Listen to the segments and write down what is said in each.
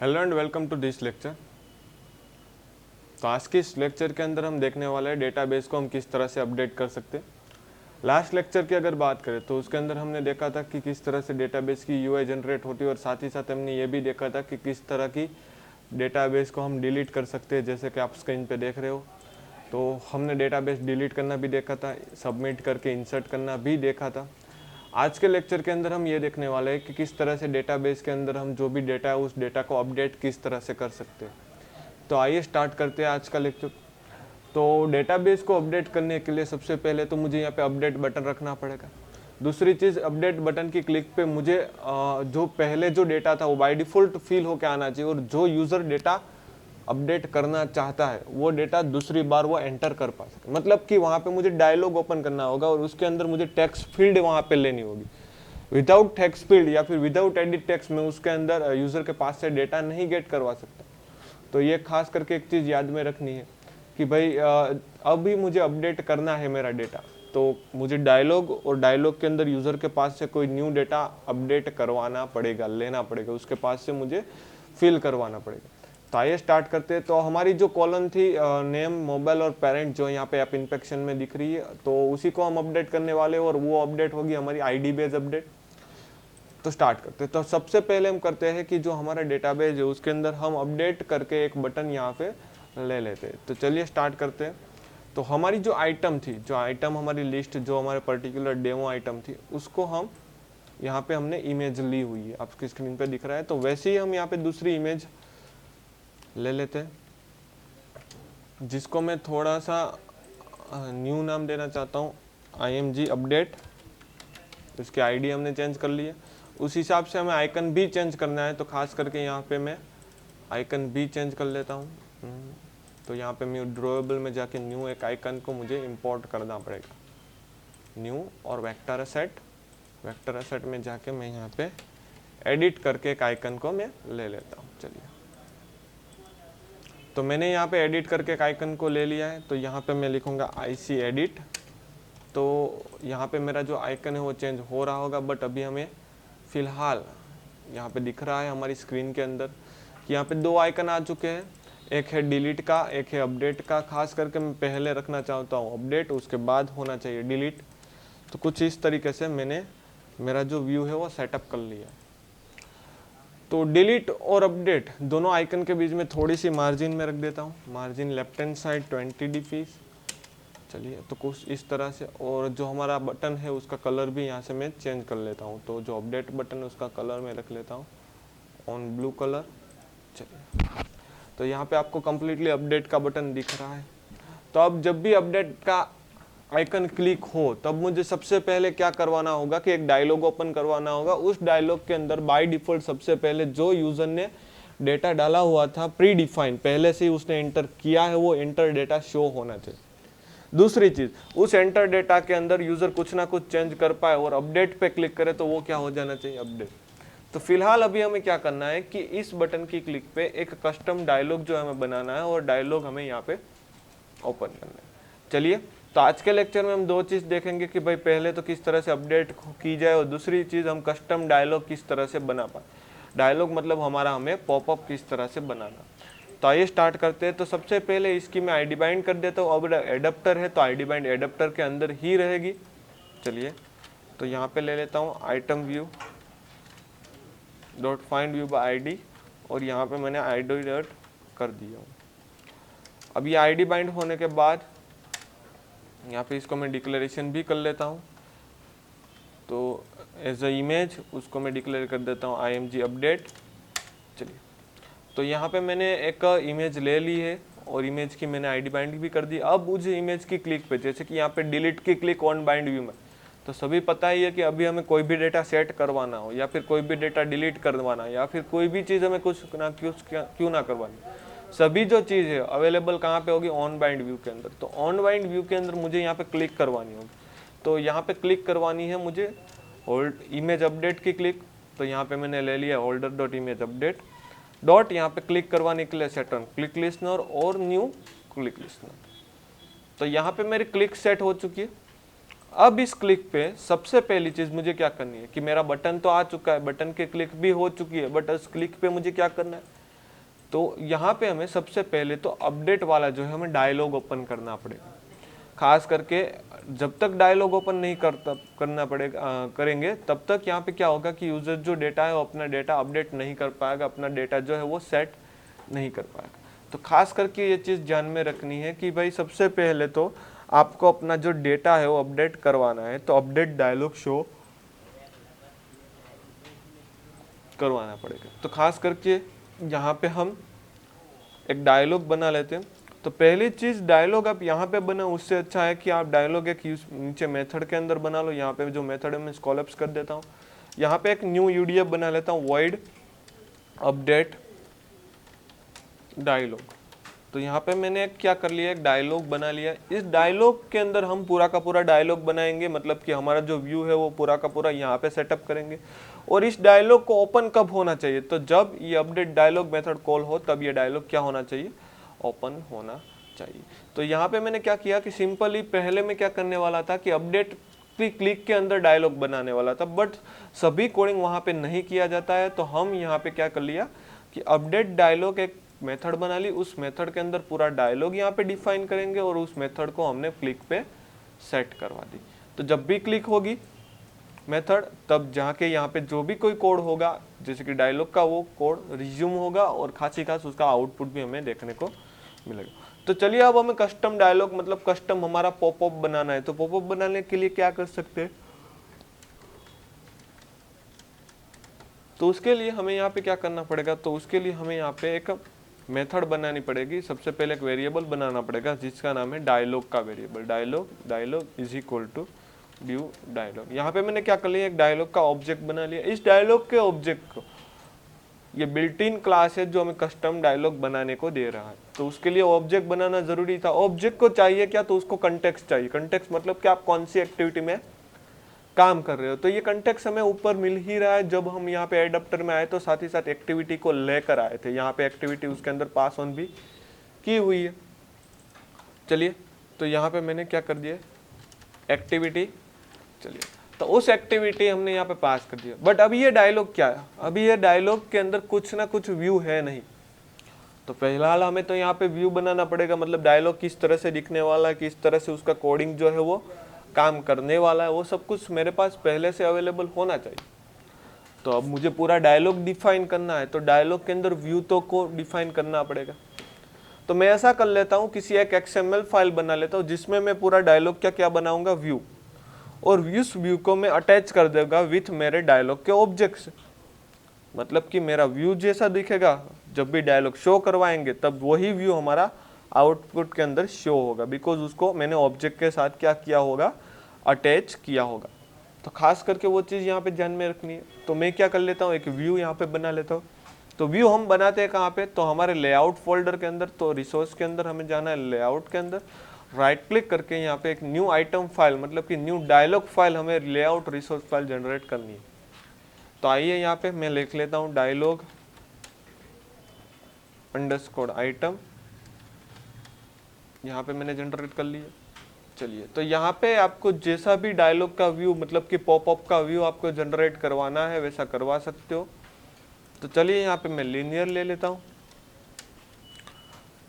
Hello and welcome to this lecture. तो आज के इस लेक्चर के अंदर हम देखने वाले हैं डेटाबेस को हम किस तरह से अपडेट कर सकते हैं। लास्ट लेक्चर की अगर बात करें तो उसके अंदर हमने देखा था कि किस तरह से डेटाबेस की यूआई जनरेट होती है और साथ ही साथ हमने ये भी देखा था कि किस तरह की डेटाबेस को हम डिलीट कर सकते हैं, जैसे कि आप स्क्रीन पे देख रहे हो। तो हमने डेटाबेस डिलीट करना भी देखा था, सबमिट करके इंसर्ट करना भी देखा था। आज के लेक्चर के अंदर हम ये देखने वाले हैं कि किस तरह से डेटाबेस के अंदर हम जो भी डेटा है उस डेटा को अपडेट किस तरह से कर सकते हैं। तो आइए स्टार्ट करते हैं आज का लेक्चर। तो डेटाबेस को अपडेट करने के लिए सबसे पहले तो मुझे यहाँ पे अपडेट बटन रखना पड़ेगा। दूसरी चीज़, अपडेट बटन की क्लिक पे मुझे जो पहले जो डेटा था वो बाय डिफ़ॉल्ट फिल होकर आना चाहिए, और जो यूज़र डेटा अपडेट करना चाहता है वो डेटा दूसरी बार वो एंटर कर पा सके। मतलब कि वहाँ पे मुझे डायलॉग ओपन करना होगा और उसके अंदर मुझे टेक्स्ट फील्ड वहाँ पे लेनी होगी। विदाउट टेक्स्ट फील्ड या फिर विदाउट एडिट टेक्स्ट में उसके अंदर यूज़र के पास से डेटा नहीं गेट करवा सकता। तो ये खास करके एक चीज़ याद में रखनी है कि भाई अभी मुझे अपडेट करना है मेरा डेटा, तो मुझे डायलॉग और डायलॉग के अंदर यूज़र के पास से कोई न्यू डेटा अपडेट करवाना पड़ेगा, लेना पड़ेगा, उसके पास से मुझे फिल करवाना पड़ेगा। तो आइए स्टार्ट करते हैं। तो हमारी जो कॉलम थी नेम, मोबाइल और पेरेंट, जो यहाँ पे ऐप इन्फेक्शन में दिख रही है, तो उसी को हम अपडेट करने वाले हैं और वो अपडेट होगी हमारी आईडी बेस अपडेट। तो स्टार्ट करते हैं। तो सबसे पहले हम करते हैं कि जो हमारा डेटाबेस है उसके अंदर हम अपडेट करके एक बटन यहाँ पे ले लेते हैं। तो चलिए स्टार्ट करते हैं। तो हमारी जो आइटम थी, जो आइटम हमारी लिस्ट, जो हमारे पर्टिकुलर डेमो आइटम थी, उसको हम यहाँ पे हमने इमेज ली हुई है, आपकी स्क्रीन पे दिख रहा है। तो वैसे ही हम यहाँ पे दूसरी इमेज ले लेते हैं, जिसको मैं थोड़ा सा न्यू नाम देना चाहता हूँ, IMG अपडेट। इसकी आईडी हमने चेंज कर ली है। उस हिसाब से हमें आइकन भी चेंज करना है, तो खास करके यहाँ पे मैं आइकन भी चेंज कर लेता हूँ। तो यहाँ पे मैं ड्रॉएबल में जाके न्यू एक आइकन को मुझे इंपोर्ट करना पड़ेगा, न्यू, और वेक्टर एसेट में जाके मैं यहाँ पे एडिट करके एक आइकन को मैं ले लेता हूँ। चलिए, तो मैंने यहाँ पे एडिट करके एक आइकन को ले लिया है। तो यहाँ पे मैं लिखूँगा IC एडिट। तो यहाँ पे मेरा जो आइकन है वो चेंज हो रहा होगा, बट अभी हमें फ़िलहाल यहाँ पे दिख रहा है हमारी स्क्रीन के अंदर कि यहाँ पे दो आइकन आ चुके हैं, एक है डिलीट का, एक है अपडेट का। खास करके मैं पहले रखना चाहता हूँ अपडेट, उसके बाद होना चाहिए डिलीट। तो कुछ इस तरीके से मैंने मेरा जो व्यू है वो सेटअप कर लिया। तो डिलीट और अपडेट दोनों आइकन के बीच में थोड़ी सी मार्जिन में रख देता हूँ, margin left hand side 20 dp। चलिए, तो कुछ इस तरह से। और जो हमारा बटन है उसका कलर भी यहाँ से मैं चेंज कर लेता हूँ। तो जो अपडेट बटन है उसका कलर मैं रख लेता हूँ ऑन ब्लू कलर। चलिए, तो यहाँ पे आपको कम्प्लीटली अपडेट का बटन दिख रहा है। तो अब जब भी अपडेट का आइकन क्लिक हो तब मुझे सबसे पहले क्या करवाना होगा कि एक डायलॉग ओपन करवाना होगा। उस डायलॉग के अंदर बाय डिफॉल्ट सबसे पहले जो यूजर ने डेटा डाला हुआ था, प्री डिफाइन, पहले से ही उसने एंटर किया है, वो एंटर डेटा शो होना चाहिए। दूसरी चीज, उस एंटर डेटा के अंदर यूजर कुछ ना कुछ चेंज कर पाए और अपडेट पे क्लिक करे तो वो क्या हो जाना चाहिए, अपडेट। तो फिलहाल अभी हमें क्या करना है कि इस बटन की क्लिक पे एक कस्टम डायलॉग जो हमें बनाना है और डायलॉग हमें यहाँ पे ओपन करना है। चलिए, तो आज के लेक्चर में हम दो चीज़ देखेंगे कि भाई पहले तो किस तरह से अपडेट की जाए, और दूसरी चीज़ हम कस्टम डायलॉग किस तरह से बना पाए। डायलॉग मतलब हमारा हमें पॉपअप किस तरह से बनाना। तो आइए स्टार्ट करते हैं। तो सबसे पहले इसकी मैं आईडी बाइंड कर देता हूँ। अब एडेप्टर है तो आईडी बाइंड एडेप्टर के अंदर ही रहेगी। चलिए, तो यहाँ पे ले लेता हूँ item view dot find view by ID, और यहाँ पे मैंने आईडी डॉट कर दिया हूँ। अब ये आईडी बाइंड होने के बाद यहाँ पे इसको मैं डिक्लेरेशन भी कर लेता हूँ। तो एज अ इमेज उसको मैं डिक्लेयर कर देता हूँ IMG अपडेट। चलिए, तो यहाँ पे मैंने एक इमेज ले ली है और इमेज की मैंने आईडी बाइंड भी कर दी। अब उस इमेज की क्लिक पे, जैसे कि यहाँ पे डिलीट की क्लिक ऑन बाइंड व्यू में, तो सभी पता ही है कि अभी हमें कोई भी डेटा सेट करवाना हो या फिर कोई भी डेटा डिलीट करवाना या फिर कोई भी चीज़ हमें कुछ ना क्यों ना करवानी, सभी जो चीज़ है अवेलेबल कहाँ पे होगी, ऑन बाइंड व्यू के अंदर। तो ऑन बाइंड व्यू के अंदर मुझे यहाँ पे क्लिक करवानी होगी। तो यहाँ पे क्लिक करवानी है मुझे होल्ड इमेज अपडेट की क्लिक। तो यहाँ पे मैंने ले लिया holder dot image update dot, यहाँ पे क्लिक करवाने के लिए सेट ऑन क्लिक लिस्नर और न्यू क्लिक लिस्नर। तो यहाँ पे मेरी क्लिक सेट हो चुकी है। अब इस क्लिक पे सबसे पहली चीज मुझे क्या करनी है कि मेरा बटन तो आ चुका है, बटन की क्लिक भी हो चुकी है, बट उस क्लिक पे मुझे क्या करना है तो यहाँ पे हमें सबसे पहले तो अपडेट वाला जो है हमें डायलॉग ओपन करना पड़ेगा। खास करके जब तक डायलॉग ओपन नहीं करना पड़ेगा करेंगे तब तक यहाँ पे क्या होगा कि यूजर जो डेटा है वो अपना डेटा अपडेट नहीं कर पाएगा, अपना डेटा जो है वो सेट नहीं कर पाएगा। तो खास करके ये चीज़ ध्यान में रखनी है कि भाई सबसे पहले तो आपको अपना जो डेटा है वो अपडेट करवाना है, तो अपडेट डायलॉग शो करवाना पड़ेगा। तो खास करके यहाँ पे हम एक डायलॉग बना लेते हैं। तो पहली चीज़ डायलॉग आप यहाँ पे बना, उससे अच्छा है कि आप डायलॉग एक नीचे मेथड के अंदर बना लो। यहाँ पे जो मेथड है मैं स्कॉलअप्स कर देता हूँ। यहाँ पे एक न्यू यूडीएफ बना लेता हूँ, वॉइड अपडेट डायलॉग। तो यहाँ पे मैंने क्या कर लिया, एक डायलॉग बना लिया। इस डायलॉग के अंदर हम पूरा का पूरा डायलॉग बनाएंगे, मतलब कि हमारा जो व्यू है वो पूरा का पूरा यहाँ पे सेटअप करेंगे। और इस डायलॉग को ओपन कब होना चाहिए, तो जब ये अपडेट डायलॉग मेथड कॉल हो तब ये डायलॉग क्या होना चाहिए, ओपन होना चाहिए। तो यहाँ पे मैंने क्या किया कि सिंपली पहले मैं क्या करने वाला था कि अपडेट क्लिक के अंदर डायलॉग बनाने वाला था, बट सभी कोडिंग वहाँ पे नहीं किया जाता है। तो हम यहाँ पे क्या कर लिया कि अपडेट डायलॉग एक मेथड बना ली, उस मेथड के अंदर पूरा डायलॉग यहाँ पे डिफाइन करेंगे और उस मेथड को हमने क्लिक पे सेट करवा दी। तो जब भी क्लिक होगी मेथड, तब जाके यहाँ पे जो भी कोई कोड होगा जैसे कि डायलॉग का, वो कोड रिज्यूम होगा और खासी खास उसका आउटपुट भी हमें देखने को मिलेगा। तो चलिए अब हमें कस्टम डायलॉग मतलब कस्टम हमारा पॉपअप बनाना है। तो पॉपअप बनाने के लिए क्या कर सकते हैं, तो उसके लिए हमें यहाँ पे क्या करना पड़ेगा, तो उसके लिए हमें यहाँ पे एक मेथड बनानी पड़ेगी। सबसे पहले एक वेरिएबल बनाना पड़ेगा जिसका नाम है डायलॉग का variable. Dialog is equal to new dialog. यहाँ पे मैंने क्या कर लिया, एक डायलॉग का ऑब्जेक्ट बना लिया। इस डायलॉग के ऑब्जेक्ट को, ये बिल्ट इन क्लास है जो हमें कस्टम डायलॉग बनाने को दे रहा है, तो उसके लिए ऑब्जेक्ट बनाना जरूरी था। ऑब्जेक्ट को चाहिए क्या, तो उसको कंटेक्स्ट चाहिए। कंटेक्स्ट मतलब कि आप कौन सी एक्टिविटी में काम कर रहे हो। तो ये कंटेक्स्ट हमें ऊपर मिल ही रहा है। जब हम यहाँ पे एडाप्टर में आए तो साथ ही साथ एक्टिविटी को लेकर आए थे। यहाँ पे एक्टिविटी उसके अंदर पास ऑन भी की हुई है। चलिए, तो यहाँ पे मैंने क्या कर दिया, एक्टिविटी, चलिए तो उस एक्टिविटी हमने यहाँ पे पास कर दिया। बट अभी ये डायलॉग क्या है, अभी ये डायलॉग के अंदर कुछ ना कुछ व्यू है नहीं। तो फिलहाल हमें तो यहाँ पे व्यू बनाना पड़ेगा, मतलब डायलॉग किस तरह से दिखने वाला है, किस तरह से उसका कोडिंग जो है वो काम करने वाला है, वो सब कुछ मेरे पास पहले से अवेलेबल होना चाहिए। तो अब मुझे पूरा डायलॉग डिफाइन करना है, तो डायलॉग के अंदर व्यू तो को डिफाइन करना पड़ेगा। तो मैं ऐसा कर लेता हूँ, किसी एक XML फाइल बना लेता हूँ जिसमें मैं पूरा डायलॉग क्या बनाऊंगा, व्यू, और उस व्यू को मैं अटैच कर देगा विथ मेरे डायलॉग के ऑब्जेक्ट्स। मतलब कि मेरा व्यू जैसा दिखेगा, जब भी डायलॉग शो करवाएंगे तब वही व्यू हमारा आउटपुट के अंदर शो होगा, बिकॉज उसको मैंने ऑब्जेक्ट के साथ क्या किया होगा, अटैच किया होगा। तो खास करके वो चीज़ यहाँ पे ध्यान में रखनी है। तो मैं क्या कर लेता हूँ, एक व्यू यहाँ पे बना लेता हूँ। तो व्यू हम बनाते हैं कहाँ पे, तो हमारे लेआउट फोल्डर के अंदर। तो रिसोर्स के अंदर हमें जाना है, लेआउट के अंदर राइट क्लिक करके यहाँ पे एक न्यू आइटम फाइल, मतलब कि न्यू डायलॉग फाइल हमें लेआउट रिसोर्स फाइल जनरेट करनी है। तो आइए यहाँ पे मैं लिख लेता हूँ डायलॉग अंडरस्कोर आइटम, यहाँ पे मैंने जनरेट कर लिया। चलिए, तो यहाँ पे आपको जैसा भी डायलॉग का व्यू, मतलब कि पॉपअप का व्यू आपको जनरेट करवाना है वैसा करवा सकते हो। तो चलिए यहाँ पे मैं लीनियर ले लेता हूँ।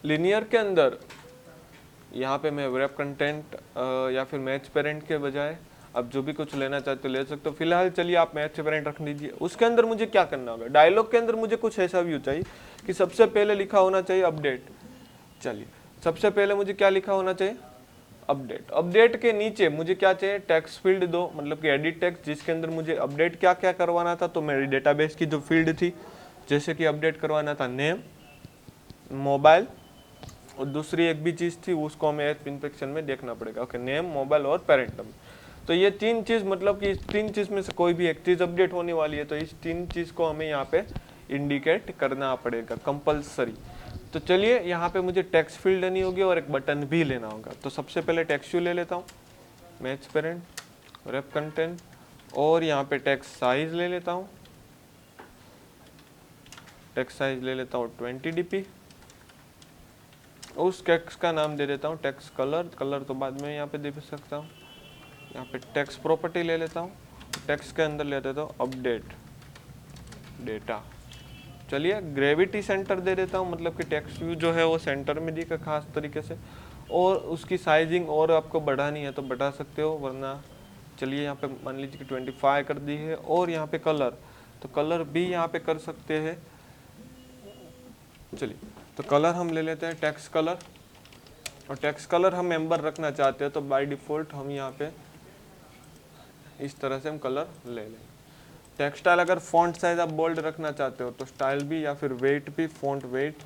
लीनियर के अंदर यहाँ पे मैं वेब कंटेंट या फिर मैच पेरेंट के बजाय अब जो भी कुछ लेना चाहते हो ले सकते हो। फिलहाल चलिए आप मैच पेरेंट रख लीजिए। उसके अंदर मुझे क्या करना होगा, डायलॉग के अंदर मुझे कुछ ऐसा व्यू चाहिए कि सबसे पहले लिखा होना चाहिए अपडेट। चलिए, सबसे पहले मुझे क्या लिखा होना चाहिए, अपडेट। अपडेट के नीचे मुझे क्या चाहिए, टेक्स्ट फील्ड दो, मतलब कि एडिट टेक्स्ट, जिसके अंदर मुझे अपडेट क्या क्या करवाना था। तो मेरी डेटाबेस की जो फील्ड थी, जैसे कि अपडेट करवाना था नेम, मोबाइल, और दूसरी एक भी चीज़ थी उसको हमें इन्फेक्शन में देखना पड़ेगा। ओके, नेम, मोबाइल और पेरेंटम। तो ये तीन चीज़, मतलब कि इस तीन चीज़ में से कोई भी एक चीज़ अपडेट होने वाली है, तो इस तीन चीज़ को हमें यहाँ पे इंडिकेट करना पड़ेगा कंपलसरी। तो चलिए, यहाँ पे मुझे टेक्स्ट फील्ड लेनी होगी और एक बटन भी लेना होगा। तो सबसे पहले टेक्स्ट ले लेता हूँ, मैच पेरेंट, वेब कंटेंट, और यहाँ पे टेक्स्ट साइज ले लेता हूँ। टेक्स्ट साइज ले लेता हूँ 20 dp। उस टेक्स्ट का नाम दे देता हूँ टेक्स्ट कलर। कलर तो बाद में यहाँ पे दे सकता हूँ। यहाँ पे टेक्स्ट प्रॉपर्टी ले लेता हूँ। टेक्स्ट के अंदर ले देता हूँ अपडेट डेटा। चलिए ग्रेविटी सेंटर दे देता हूँ, मतलब कि टेक्स्ट व्यू जो है वो सेंटर में दिखे खास तरीके से, और उसकी साइजिंग और आपको बढ़ानी है तो बढ़ा सकते हो, वरना चलिए यहाँ पे मान लीजिए कि 25 कर दी है। और यहाँ पे कलर, तो कलर भी यहाँ पे कर सकते हैं। चलिए तो कलर हम ले लेते हैं टेक्स्ट कलर, और टेक्स्ट कलर हम एम्बर रखना चाहते हैं तो बाय डिफ़ॉल्ट हम यहाँ पे इस तरह से हम कलर ले लेंगे। टेक्स्ट स्टाइल अगर फॉन्ट साइज आप बोल्ड रखना चाहते हो तो स्टाइल भी, या फिर वेट भी, फॉन्ट वेट,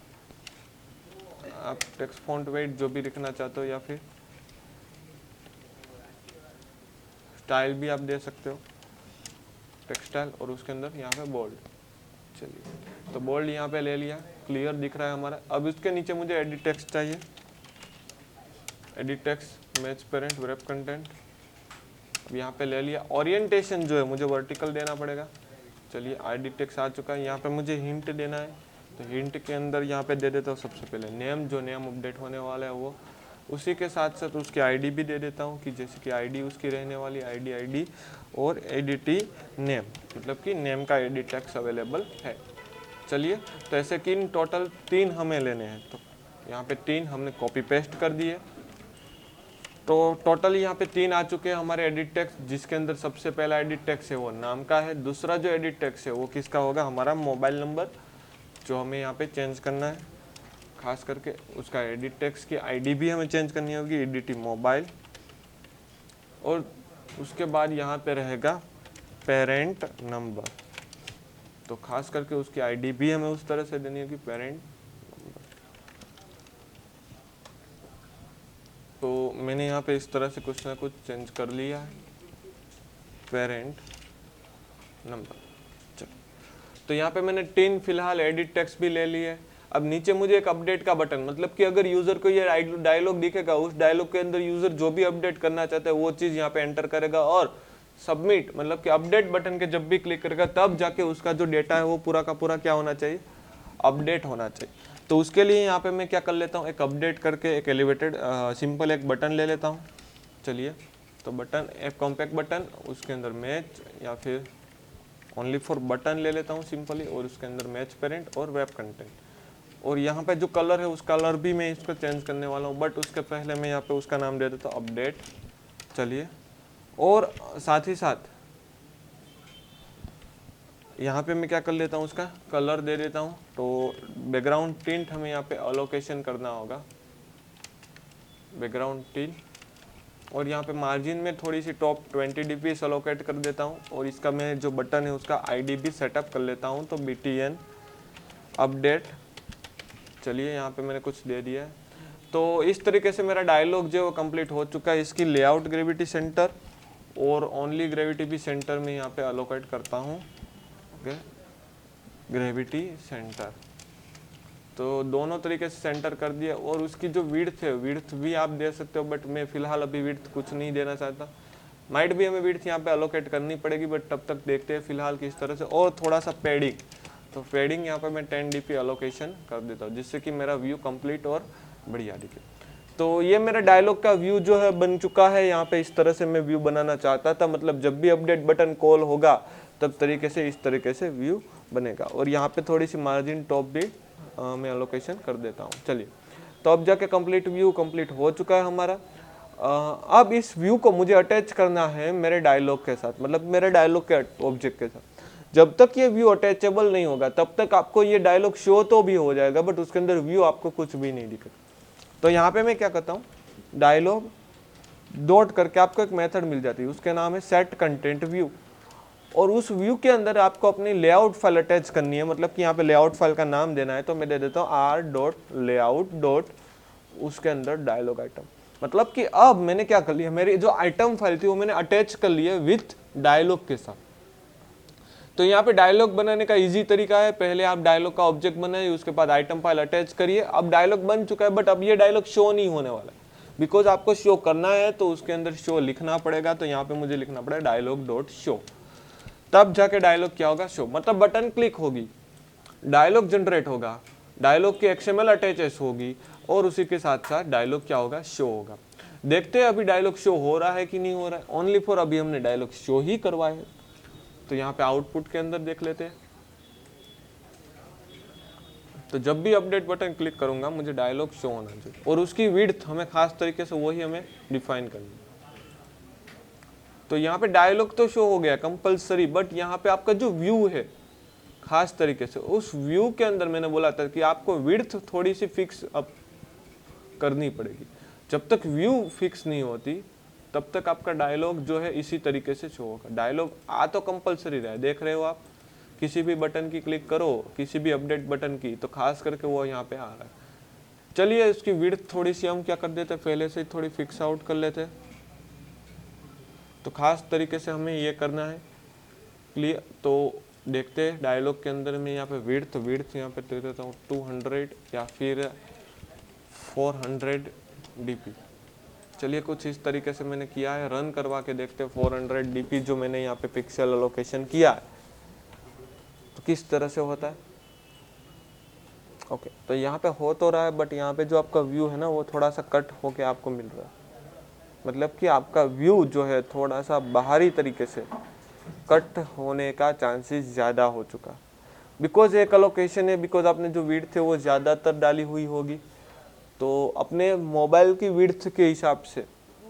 आप टेक्स्ट फॉन्ट वेट जो भी लिखना चाहते हो, या फिर स्टाइल भी आप दे सकते हो टेक्स्ट स्टाइल, और उसके अंदर यहाँ पे बोल्ड। चलिए तो बोल्ड यहाँ पे ले लिया, क्लियर दिख रहा है हमारा। अब इसके नीचे मुझे एडिट टेक्स्ट चाहिए, edit text, match parent, wrap content, अब यहाँ पे ले लिया। ओरिएंटेशन जो है मुझे वर्टिकल देना पड़ेगा। चलिए एडिट टेक्स्ट आ चुका है, यहाँ पे मुझे हिंट देना है, तो हिंट के अंदर यहाँ पे दे देता हूँ सबसे पहले नेम, जो नेम अपडेट होने वाला है वो, उसी के साथ साथ उसकी आईडी भी दे देता हूँ, कि जैसे कि आईडी उसकी रहने वाली आईडी और एडिटी नेम, मतलब कि नेम का एडिट टेक्स्ट अवेलेबल है। चलिए तो ऐसे कि टोटल 3 हमें लेने हैं, तो यहाँ पे 3 हमने कॉपी पेस्ट कर दिए, तो टोटल यहाँ पे 3 आ चुके हैं हमारे एडिट टेक्स्ट, जिसके अंदर सबसे पहला एडिट टेक्स्ट है वो नाम का है। दूसरा जो एडिट टेक्स्ट है वो किसका होगा, हमारा मोबाइल नंबर, जो हमें यहाँ पे चेंज करना है, खास करके उसका एडिट टेक्स्ट की आईडी भी हमें चेंज करनी होगी, एडिटी मोबाइल। और उसके बाद यहाँ पे रहेगा पेरेंट नंबर, तो खास करके उसकी आईडी भी हमें उस तरह से देनी होगी, पेरेंट। तो मैंने यहाँ पे इस तरह से कुछ ना कुछ चेंज कर लिया है, पेरेंट नंबर। चलो तो यहाँ पे मैंने 3 फिलहाल एडिट टेक्स्ट भी ले लिए। अब नीचे मुझे एक अपडेट का बटन, मतलब कि अगर यूजर को ये डायलॉग दिखेगा, उस डायलॉग के अंदर यूजर जो भी अपडेट करना चाहता है वो चीज़ यहाँ पे एंटर करेगा, और सबमिट, मतलब कि अपडेट बटन के जब भी क्लिक करेगा तब जाके उसका जो डेटा है वो पूरा का पूरा क्या होना चाहिए, अपडेट होना चाहिए। तो उसके लिए यहाँ पे मैं क्या कर लेता हूँ, एक अपडेट करके एक एलिवेटेड सिंपल एक बटन ले लेता हूँ। चलिए तो बटन, एक कॉम्पैक्ट बटन, उसके अंदर मैच, या फिर ओनली फॉर बटन ले लेता हूँ सिंपली, और उसके अंदर मैच पेरेंट और वेब कंटेंट। और यहाँ पे जो कलर है उस कलर भी मैं इसको चेंज करने वाला हूँ, बट उसके पहले मैं यहाँ पे उसका नाम दे देता हूँ अपडेट। चलिए और साथ ही साथ यहाँ पे मैं क्या कर लेता हूँ, उसका कलर दे देता हूँ। तो बैकग्राउंड टिंट हमें यहाँ पे अलोकेशन करना होगा, बैकग्राउंड टिंट, और यहाँ पे मार्जिन में थोड़ी सी टॉप 20 dps अलोकेट कर देता हूँ, और इसका मैं जो बटन है उसका आईडी भी सेटअप कर लेता हूँ, तो btn अपडेट। चलिए यहाँ पे मैंने कुछ दे दिया है। तो इस तरीके से मेरा डायलॉग जो है वो कंप्लीट हो चुका है। इसकी लेआउट ग्रेविटी सेंटर और ओनली ग्रेविटी भी सेंटर में यहाँ पे अलोकेट करता हूँ, ग्रेविटी सेंटर, तो दोनों तरीके से सेंटर कर दिया। और उसकी जो विड्थ है, विड्थ भी आप दे सकते हो, बट मैं फिलहाल अभी विड्थ कुछ नहीं देना चाहता। माइट भी हमें विड्थ यहाँ पे अलोकेट करनी पड़ेगी, बट तब तक देखते हैं फिलहाल किस तरह से। और थोड़ा सा पेडिंग, तो पेडिंग यहाँ पे मैं 10 dp अलोकेशन कर देता हूँ, जिससे कि मेरा व्यू कंप्लीट और बढ़िया दिखे। तो ये मेरा डायलॉग का व्यू जो है बन चुका है। यहाँ पे इस तरह से मैं व्यू बनाना चाहता था, मतलब जब भी अपडेट बटन कॉल होगा तब तरीके से इस तरीके से व्यू बनेगा। और यहाँ पे थोड़ी सी मार्जिन टॉप भी मैं अलोकेशन कर देता हूँ। चलिए तो अब जाके कंप्लीट व्यू कंप्लीट हो चुका है हमारा। अब इस व्यू को मुझे अटैच करना है मेरे डायलॉग के साथ, मतलब मेरे डायलॉग के ऑब्जेक्ट के साथ। जब तक ये व्यू अटैचेबल नहीं होगा तब तक आपको ये डायलॉग शो तो भी हो जाएगा, बट उसके अंदर व्यू आपको कुछ भी नहीं दिखेगा। तो यहाँ पे मैं क्या करता हूँ, डायलॉग डॉट करके आपको एक मेथड मिल जाती है, उसके नाम है सेट कंटेंट व्यू। और उस व्यू के अंदर आपको अपनी लेआउट फाइल अटैच करनी है, मतलब कि यहाँ पे लेआउट फाइल का नाम देना है। तो मैं दे देता हूँ r.layout. उसके अंदर डायलॉग आइटम, मतलब कि अब मैंने क्या कर लिया, मेरी जो आइटम फाइल थी वो मैंने अटैच कर ली है विथ डायलॉग के साथ। तो यहाँ पे डायलॉग बनाने का इजी तरीका है, पहले आप डायलॉग का ऑब्जेक्ट बनाइए, उसके बाद आइटम फाइल अटैच करिए। अब डायलॉग बन चुका है, बट अब ये डायलॉग शो नहीं होने वाला है, बिकॉज आपको शो करना है तो उसके अंदर शो लिखना पड़ेगा। तो यहाँ पे मुझे लिखना पड़ेगा डायलॉग.शो, तब जाके डायलॉग क्या होगा, शो, मतलब बटन क्लिक होगी, डायलॉग जनरेट होगा, डायलॉग की XML अटैचेस होगी, और उसी के साथ साथ डायलॉग क्या होगा, शो होगा। देखते हैं अभी डायलॉग शो हो रहा है कि नहीं हो रहा है। ओनली फॉर अभी हमने डायलॉग शो ही करवाए। तो यहाँ पे आउटपुट के अंदर देख लेते हैं। तो जब भी अपडेट बटन क्लिक करूंगा मुझे डायलॉग शो होना चाहिए, और उसकी विड्थ हमें खास तरीके से वही हमें डिफाइन करनी है। तो यहाँ पे डायलॉग तो शो हो गया कंपलसरी, बट यहाँ पे आपका जो व्यू है खास तरीके से, उस व्यू के अंदर मैंने बोला था कि आपको विड्थ थोड़ी सी फिक्स अप करनी पड़ेगी। जब तक व्यू फिक्स नहीं होती तब तक आपका डायलॉग जो है इसी तरीके से शो होगा। डायलॉग आ तो कंपलसरी रहा है, देख रहे हो आप, किसी भी बटन की क्लिक करो, किसी भी अपडेट बटन की, तो खास करके वो यहाँ पे आ रहा है। चलिए इसकी विड्थ थोड़ी सी हम क्या कर देते, पहले से ही थोड़ी फिक्स आउट कर लेते। तो खास तरीके से हमें ये करना है क्लियर। तो देखते हैं डायलॉग के अंदर में यहाँ पे विड्थ यहाँ पे दे देता हूँ 200 या फिर 400 dp। चलिए कुछ इस तरीके से मैंने किया है, रन करवा के देखते हैं 400 dp जो मैंने यहाँ पे पिक्सल एलोकेशन किया है तो किस तरह से होता है। ओके, तो यहाँ पे हो तो रहा है, बट यहाँ पे जो आपका व्यू है ना वो थोड़ा सा कट होके आपको मिल रहा है, मतलब कि आपका व्यू जो है थोड़ा सा बाहरी तरीके से कट होने का चांसेस ज़्यादा हो चुका, बिकॉज एक एलोकेशन है, बिकॉज आपने जो विड्थ है वो ज़्यादातर डाली हुई होगी, तो अपने मोबाइल की विड्थ के हिसाब से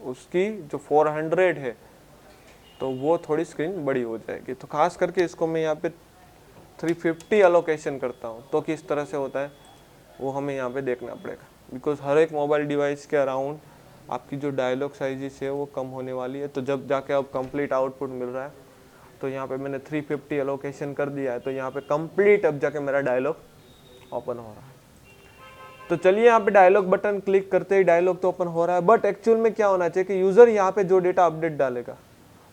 उसकी जो 400 है तो वो थोड़ी स्क्रीन बड़ी हो जाएगी। तो खास करके इसको मैं यहाँ पे 350 एलोकेशन करता हूँ, तो किस तरह से होता है वो हमें यहाँ पे देखना पड़ेगा, बिकॉज हर एक मोबाइल डिवाइस के अराउंड आपकी जो डायलॉग साइजेस है वो कम होने वाली है। तो जब जाके अब कंप्लीट आउटपुट मिल रहा है, तो यहाँ पे मैंने 350 एलोकेशन कर दिया है, तो यहाँ पे कंप्लीट अब जाके मेरा डायलॉग ओपन हो रहा है। तो चलिए यहाँ पे डायलॉग बटन क्लिक करते ही डायलॉग तो ओपन हो रहा है, बट एक्चुअल में क्या होना चाहिए कि यूजर यहाँ पे जो डेटा अपडेट डालेगा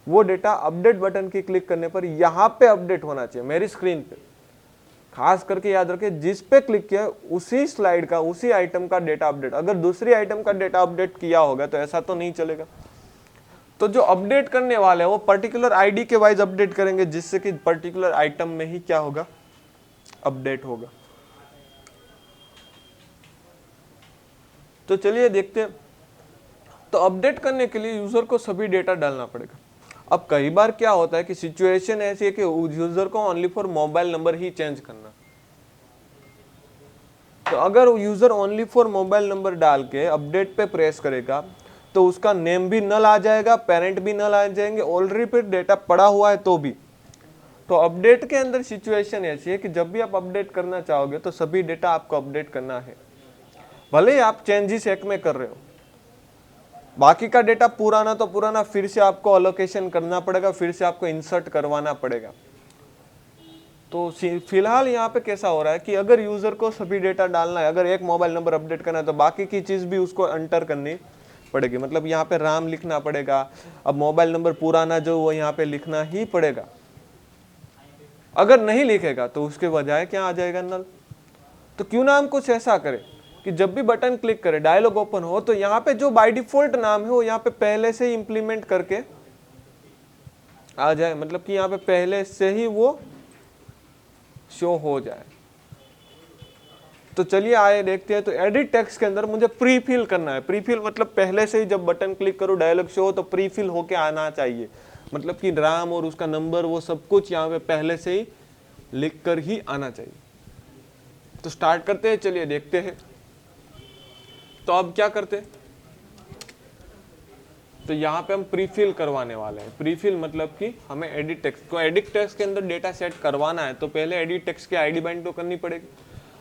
वो डेटा अपडेट बटन की क्लिक करने पर यहाँ पे अपडेट होना चाहिए मेरी स्क्रीन पे। खास करके याद रखें, जिस पे क्लिक किया उसी स्लाइड का, उसी आइटम का डेटा अपडेट, अगर दूसरी आइटम का डेटा अपडेट किया होगा तो ऐसा तो नहीं चलेगा। तो जो अपडेट करने वाले हैं वो पर्टिकुलर आईडी के वाइज अपडेट करेंगे, जिससे कि पर्टिकुलर आइटम में ही क्या होगा, अपडेट होगा। तो चलिए देखते हैं। तो अपडेट करने के लिए यूजर को सभी डेटा डालना पड़ेगा। अब कई बार क्या होता है कि सिचुएशन ऐसी है कि यूजर को only for mobile number he change करना, तो अगर user only for mobile number डाल के अपडेट पे प्रेस करेगा तो उसका नेम भी नल आ जाएगा, पेरेंट भी नल आ जाएंगे, ऑलरेडी पे डेटा पड़ा हुआ है तो भी। तो अपडेट के अंदर सिचुएशन ऐसी है कि जब भी आप अपडेट करना चाहोगे तो सभी डेटा आपको अपडेट करना है, भले ही आप चेंजेस एक में कर रहे हो, बाकी का डेटा पुराना तो पुराना फिर से आपको एलोकेशन करना पड़ेगा, फिर से आपको इंसर्ट करवाना पड़ेगा। तो फिलहाल यहाँ पे कैसा हो रहा है कि अगर यूजर को सभी डेटा डालना है, अगर एक मोबाइल नंबर अपडेट करना है तो बाकी की चीज भी उसको एंटर करनी पड़ेगी, मतलब यहाँ पे राम लिखना पड़ेगा। अब मोबाइल नंबर पुराना जो वो यहाँ पे लिखना ही पड़ेगा, अगर नहीं लिखेगा तो उसके बजाय क्या आ जाएगा, नल। तो क्यों ना हम कुछ ऐसा करें कि जब भी बटन क्लिक करें, डायलॉग ओपन हो, तो यहाँ पे जो बाय डिफॉल्ट नाम है वो यहाँ पे पहले से ही इंप्लीमेंट करके आ जाए, मतलब कि यहाँ पे पहले से ही वो शो हो जाए। तो चलिए आए देखते हैं। तो एडिट टेक्स्ट के अंदर मुझे प्री फिल करना है। प्री फिल मतलब पहले से ही जब बटन क्लिक करो डायलॉग शो हो तो प्री फिल होके आना चाहिए, मतलब कि राम और उसका नंबर वो सब कुछ यहाँ पे पहले से ही लिख कर ही आना चाहिए। तो स्टार्ट करते हैं, चलिए देखते हैं। तो अब क्या करते हैं, तो यहाँ पे हम प्रीफिल करवाने वाले हैं। प्रीफिल मतलब कि हमें एडिट टेक्स्ट को, एडिट टेक्स्ट के अंदर डेटा सेट करवाना है तो पहले एडिट टेक्स्ट की आईडी बाइंड तो करनी पड़ेगी।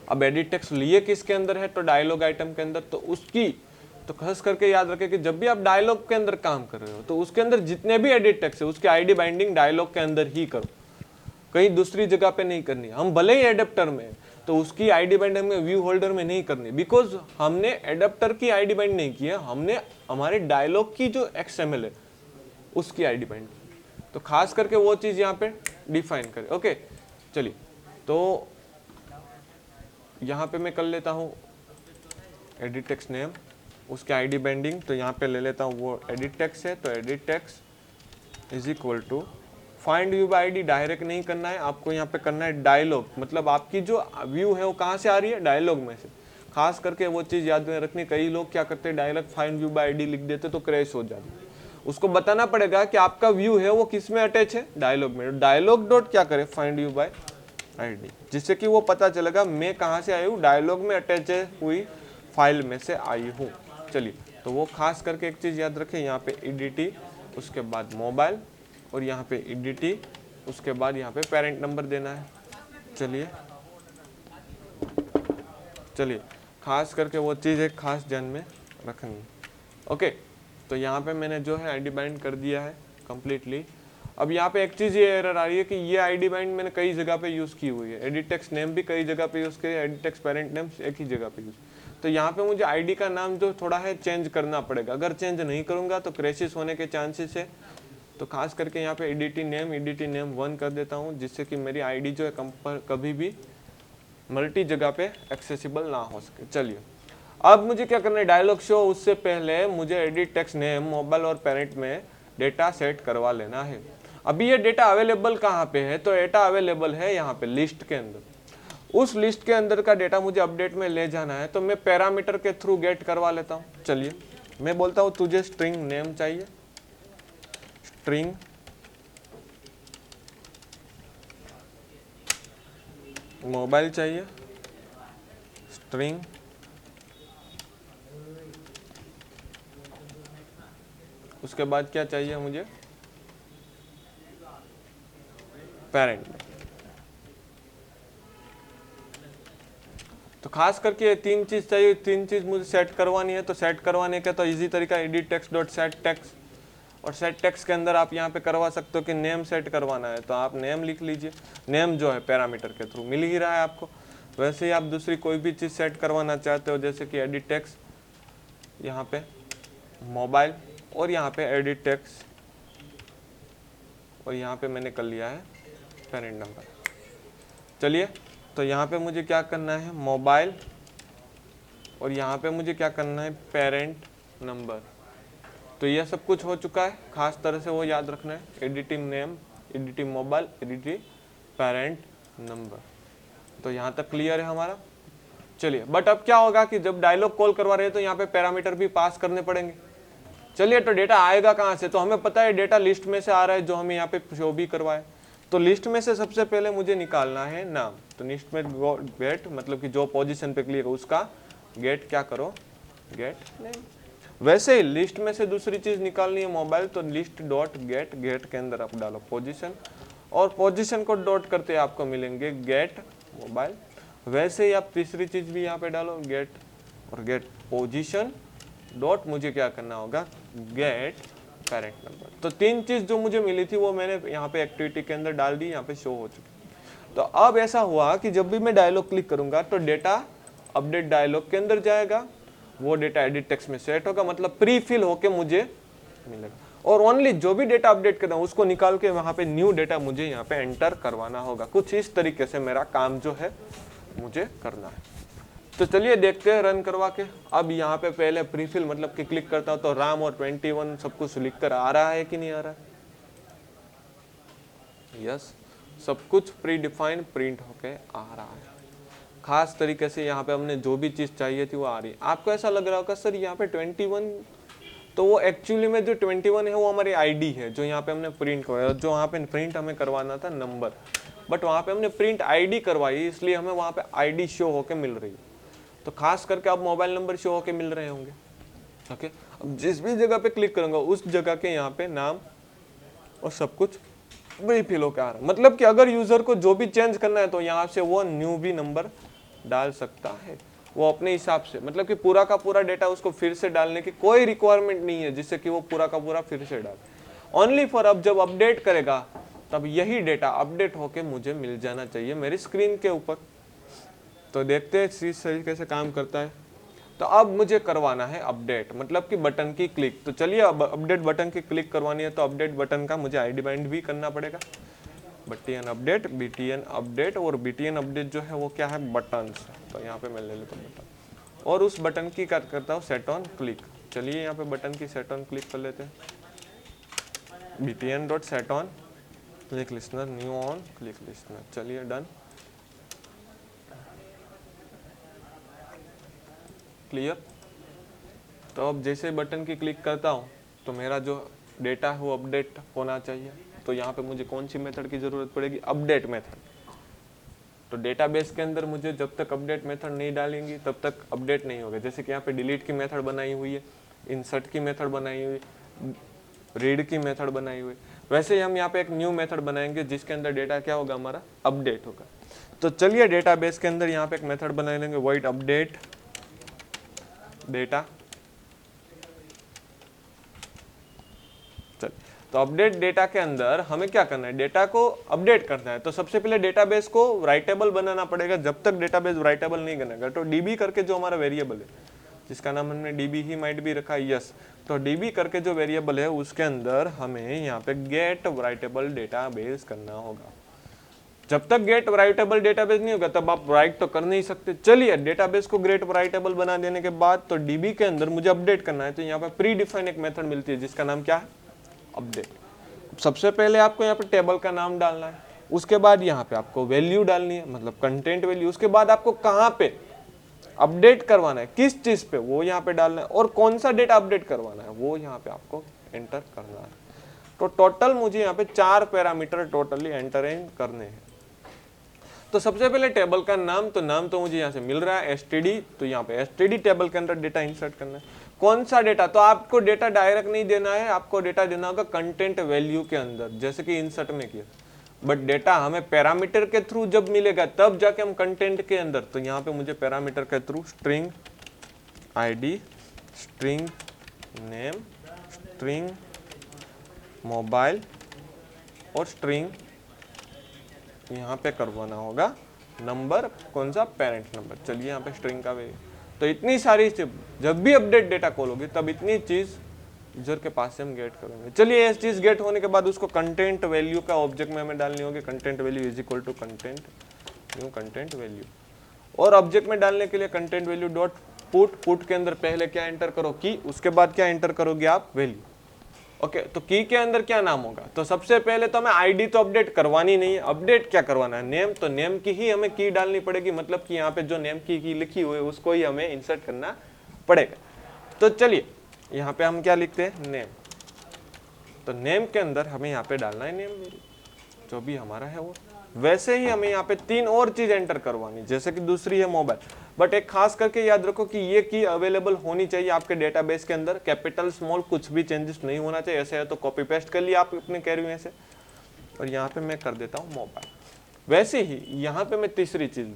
अब एडिट टेक्स्ट लिए किसके अंदर है, तो डायलॉग आइटम के अंदर। तो उसकी तो खास करके याद रखें कि जब भी आप डायलॉग के अंदर काम कर रहे हो तो उसके अंदर जितने भी एडिट टेक्स्ट है उसकी आईडी बाइंडिंग डायलॉग के अंदर ही करो, कहीं दूसरी जगह पे नहीं करनी। हम भले ही एडेप्टर में तो उसकी आईडी बाइंड हमें व्यू होल्डर में नहीं करनी, बिकॉज हमने एडेप्टर की आईडी बाइंड नहीं की है, हमने हमारे डायलॉग की जो XML है उसकी आईडी बाइंड। तो खास करके वो चीज यहाँ पे डिफाइन करें। ओके चलिए, तो यहाँ पे मैं कर लेता हूँ एडिट टेक्स्ट नेम, उसके आईडी बाइंडिंग। तो यहाँ पे ले लेता हूँ वो एडिट टेक्स्ट है, तो edit text is equal to find view by ID. Direct नहीं करना है आपको, यहाँ पे करना है डायलॉग, मतलब आपकी जो व्यू है वो कहाँ से आ रही है, डायलॉग में से। खास करके वो चीज़ याद में रखनी, कई लोग क्या करते हैं dialog find view by ID लिख देते तो क्रैश हो जाती है। उसको बताना पड़ेगा कि आपका व्यू है वो किस में अटैच है, डायलॉग में। डायलॉग डॉट क्या करे, फाइंड व्यू बाय आईडी, जिससे कि वो पता चलेगा मैं कहाँ से आई हूँ, डायलॉग में अटैच हुई फाइल में से आई हूँ। चलिए, तो वो खास करके एक चीज़ याद रखें, यहाँ पे ईडीटी, उसके बाद मोबाइल, और यहाँ पे ईडीटी, उसके बाद यहाँ पे पेरेंट नंबर देना है। चलिए खास करके वो चीज़ एक खास ध्यान में रखनी। ओके, तो यहाँ पे मैंने जो है आईडी बाइंड कर दिया है कम्प्लीटली। अब यहाँ पे एक चीज़ ये एरर आ रही है कि ये आईडी बाइंड मैंने कई जगह पे यूज़ की हुई है, एडिट टेक्स्ट नेम भी कई जगह पे यूज़ करी, एडिट टेक्स्ट पेरेंट नेम एक ही जगह पे यूज़। तो यहाँ पे मुझे आईडी का नाम जो थोड़ा है चेंज करना पड़ेगा, अगर चेंज नहीं करूँगा तो क्रैशेस होने के चांसेस है। तो खास करके यहाँ पे एडिटी नेम 1 कर देता हूँ, जिससे कि मेरी आईडी जो है कभी भी मल्टी जगह पे एक्सेसिबल ना हो सके। चलिए, अब मुझे क्या करना है, डायलॉग शो उससे पहले मुझे एडिट टेक्स्ट नेम, मोबाइल और पेरेंट में डेटा सेट करवा लेना है। अभी ये डेटा अवेलेबल कहाँ पे है, तो डेटा अवेलेबल है यहाँ पे लिस्ट के अंदर। उस लिस्ट के अंदर का डेटा मुझे अपडेट में ले जाना है, तो मैं पैरामीटर के थ्रू गेट करवा लेता हूँ। चलिए, मैं बोलता हूँ तुझे स्ट्रिंग नेम चाहिए, स्ट्रिंग मोबाइल चाहिए, स्ट्रिंग उसके बाद क्या चाहिए मुझे, पेरेंट। तो खास करके ये 3 चीज चाहिए, 3 चीज मुझे सेट करवानी है। तो सेट करवाने का तो इजी तरीका edit text dot set text, और सेट टेक्स्ट के अंदर आप यहाँ पे करवा सकते हो कि नेम सेट करवाना है, तो आप नेम लिख लीजिए। नेम जो है पैरामीटर के थ्रू मिल ही रहा है आपको। वैसे ही आप दूसरी कोई भी चीज़ सेट करवाना चाहते हो, जैसे कि एडिट टेक्स्ट यहाँ पे मोबाइल, और यहाँ पे एडिट टेक्स्ट, और यहाँ पे मैंने कर लिया है पेरेंट नंबर। चलिए, तो यहाँ पे मुझे क्या करना है, मोबाइल, और यहाँ पे मुझे क्या करना है, पेरेंट नंबर। तो यह सब कुछ हो चुका है, खास तरह से वो याद रखना है, editing name, editing mobile, editing parent number. तो यहाँ तक क्लियर है हमारा। चलिए, बट अब क्या होगा कि जब डायलॉग कॉल करवा रहे हैं तो यहाँ पे पैरामीटर भी पास करने पड़ेंगे। चलिए, तो डेटा आएगा कहाँ से, तो हमें पता है डेटा लिस्ट में से आ रहा है, जो हमें यहाँ पे शो भी करवाए। तो लिस्ट में से सबसे पहले मुझे निकालना है नाम। तो लिस्ट में गेट, मतलब कि जो पोजीशन पे क्लिक है उसका गेट क्या करो, गेट नेम। वैसे ही लिस्ट में से दूसरी चीज निकालनी है मोबाइल, तो लिस्ट डॉट गेट, गेट के अंदर आप डालो पोजीशन, और पोजीशन को डॉट करते आपको मिलेंगे गेट मोबाइल। वैसे ही आप तीसरी चीज भी यहाँ पे डालो गेट, और गेट पोजीशन डॉट मुझे क्या करना होगा, गेट पेरेंट नंबर। तो 3 चीज जो मुझे मिली थी वो मैंने यहाँ पे एक्टिविटी के अंदर डाल दी, यहाँ पे शो हो चुकी। तो अब ऐसा हुआ कि जब भी मैं डायलॉग क्लिक करूंगा तो डेटा अपडेट डायलॉग के अंदर जाएगा, वो डेटा एडिट टेक्स्ट में सेट होगा, मतलब प्री फिल होके मुझे मिलेगा। और ओनली जो भी डेटा अपडेट करना है उसको निकाल के वहां पे न्यू डेटा मुझे यहाँ पे एंटर करवाना होगा। कुछ इस तरीके से मेरा काम जो है मुझे करना है। तो चलिए देखते हैं रन करवा के। अब यहाँ पे पहले प्री फिल मतलब कि क्लिक करता हूँ तो राम और 21 सब कुछ लिख कर आ रहा है कि नहीं आ रहा है, यस, सब कुछ प्री डिफाइंड प्रिंट होके आ रहा है। खास तरीके से यहाँ पे हमने जो भी चीज़ चाहिए थी वो आ रही है। आपको ऐसा लग रहा होगा सर यहाँ पे 21, तो वो एक्चुअली में जो 21 है वो हमारी आईडी है जो यहाँ पे हमने प्रिंट करवाया। जो वहाँ पे प्रिंट हमें करवाना था नंबर, बट वहाँ पे हमने प्रिंट आईडी करवाई, इसलिए हमें वहाँ पे आईडी शो होके मिल रही है। तो खास करके अब मोबाइल नंबर शो होके मिल रहे होंगे। ओके, अब जिस भी जगह पे क्लिक करूंगा उस जगह के यहाँ पे नाम और सब कुछ वही फिल होकर आ रहा है। मतलब कि अगर यूजर को जो भी चेंज करना है तो यहाँ से वो न्यू भी नंबर डाल सकता है, वो अपने हिसाब से। मतलब कि पूरा का पूरा डेटा उसको फिर से डालने की कोई रिक्वायरमेंट नहीं है जिससे कि वो पूरा का पूरा फिर से डाले। ओनली फॉर अब जब अपडेट करेगा तब यही डेटा अपडेट होके मुझे मिल जाना चाहिए मेरी स्क्रीन के ऊपर। तो देखते हैं इस तरीके से काम करता है। तो अब मुझे करवाना है अपडेट, मतलब कि बटन की क्लिक। तो चलिए अब अपडेट बटन की क्लिक करवानी है तो अपडेट बटन का मुझे आईडी बाइंड भी करना पड़ेगा। BTN अपडेट, BTN अपडेट, और BTN अपडेट जो है वो क्या है, बटन्स। तो यहाँ पे मैं ले लेता हूँ बटन, और उस बटन की क्या करता हूँ, सेट ऑन क्लिक। चलिए यहाँ पे बटन की सेट ऑन क्लिक कर लेते हैं। BTN dot set on click listener, new on click listener. चलिए डन, क्लियर। तो अब जैसे बटन की क्लिक करता हूँ तो मेरा जो डेटा है वो अपडेट होना चाहिए। तो यहाँ पे मुझे कौन सी मेथड की जरूरत पड़ेगी, अपडेट मेथड। तो डेटाबेस के अंदर मुझे जब तक अपडेट मेथड नहीं डालेंगी तब तक अपडेट नहीं होगा। जैसे कि यहाँ पे डिलीट की मेथड बनाई हुई है, इंसर्ट की मेथड बनाई हुई है, रीड की मेथड बनाई हुई है, वैसे ही हम यहाँ पे एक न्यू मेथड बनाएंगे जिसके अंदर डेटा क्या होगा, हमारा अपडेट होगा। तो चलिए डेटाबेस के अंदर यहाँ पे एक मेथड बना लेंगे, वॉइड अपडेट डेटा। चल, तो अपडेट डेटा के अंदर हमें क्या करना है, डेटा को अपडेट करना है। तो सबसे पहले डेटाबेस को राइटेबल बनाना पड़ेगा। जब तक डेटाबेस राइटेबल नहीं बनेगा तो डीबी करके जो हमारा वेरिएबल है, जिसका नाम हमने डीबी ही माइट भी रखा है, यस, तो डीबी करके जो वेरिएबल है उसके अंदर हमें यहाँ पे गेट राइटेबल डेटाबेस करना होगा। जब तक गेट राइटेबल डेटाबेस नहीं होगा तब आप राइट तो कर नहीं सकते। चलिए डेटाबेस को गेट राइटेबल बना देने के बाद तो डीबी के अंदर मुझे अपडेट करना है, तो यहाँ पे प्री डिफाइन एक मेथड मिलती है जिसका नाम क्या है, अपडेट। सबसे पहले आपको यहाँ पे टेबल का नाम डालना है, उसके बाद यहाँ पे आपको वैल्यू डालनी है, मतलब कंटेंट वैल्यू। उसके बाद आपको कहाँ पे अपडेट करवाना है, किस चीज पे, वो यहाँ पे डालना है, और कौन सा डेटा अपडेट करवाना है वो यहाँ पे आपको एंटर करना है। तो टोटल मुझे यहाँ पे 4 पैरामीटर टोटली एंटर करने हैं। तो सबसे पहले टेबल का नाम, तो नाम तो मुझे यहाँ से मिल रहा है एसटीडी, तो यहाँ पे एसटीडी टेबल के अंदर डेटा इंसर्ट करना है। कौन सा डेटा, तो आपको डेटा डायरेक्ट नहीं देना है, आपको डेटा देना होगा कंटेंट वैल्यू के अंदर, जैसे कि इंसर्ट में किया। बट डेटा हमें पैरामीटर के थ्रू जब मिलेगा तब जाके हम कंटेंट के अंदर, तो यहाँ पे मुझे पैरामीटर के through string ID, string name, string mobile और स्ट्रिंग यहाँ पे करवाना होगा नंबर, कौन सा, पेरेंट नंबर। चलिए यहाँ पे स्ट्रिंग का वैल्यू। तो इतनी सारी जब भी अपडेट डेटा कॉल होगी तब इतनी चीज यूजर के पास से हम गेट करेंगे। चलिए ये चीज गेट होने के बाद उसको कंटेंट वैल्यू का ऑब्जेक्ट में हमें डालनी होगी, content value is equal to content new content value. और ऑब्जेक्ट में डालने के लिए कंटेंट वैल्यू डॉट पुट के अंदर पहले क्या एंटर करो, की, उसके बाद क्या एंटर करोगे आप, वैल्यू। ओके, तो की के अंदर क्या नाम होगा, तो सबसे पहले तो हमें आईडी तो अपडेट करवानी नहीं है, अपडेट क्या करवाना है, नेम। तो नेम की ही हमें की डालनी पड़ेगी, मतलब कि यहाँ पे जो नेम की लिखी हुई है उसको ही हमें इंसर्ट करना पड़ेगा। तो चलिए यहाँ पे हम क्या लिखते हैं, नेम। तो नेम के अंदर हमें यहाँ पे डालना है नेम जो भी हमारा है वो। वैसे ही हमें यहाँ पे 3 और चीज एंटर करवानी, जैसे कि दूसरी है मोबाइल। बट एक खास करके याद रखो कि ये की अवेलेबल होनी चाहिए आपके डेटाबेस के अंदर, कैपिटल स्मॉल कुछ भी चेंजेस नहीं होना चाहिए। ऐसे है तो कॉपी पेस्ट कर लिया आप अपने कैरी में से, और यहाँ पे मैं कर देता हूँ मोबाइल। वैसे ही यहाँ पे मैं तीसरी चीज,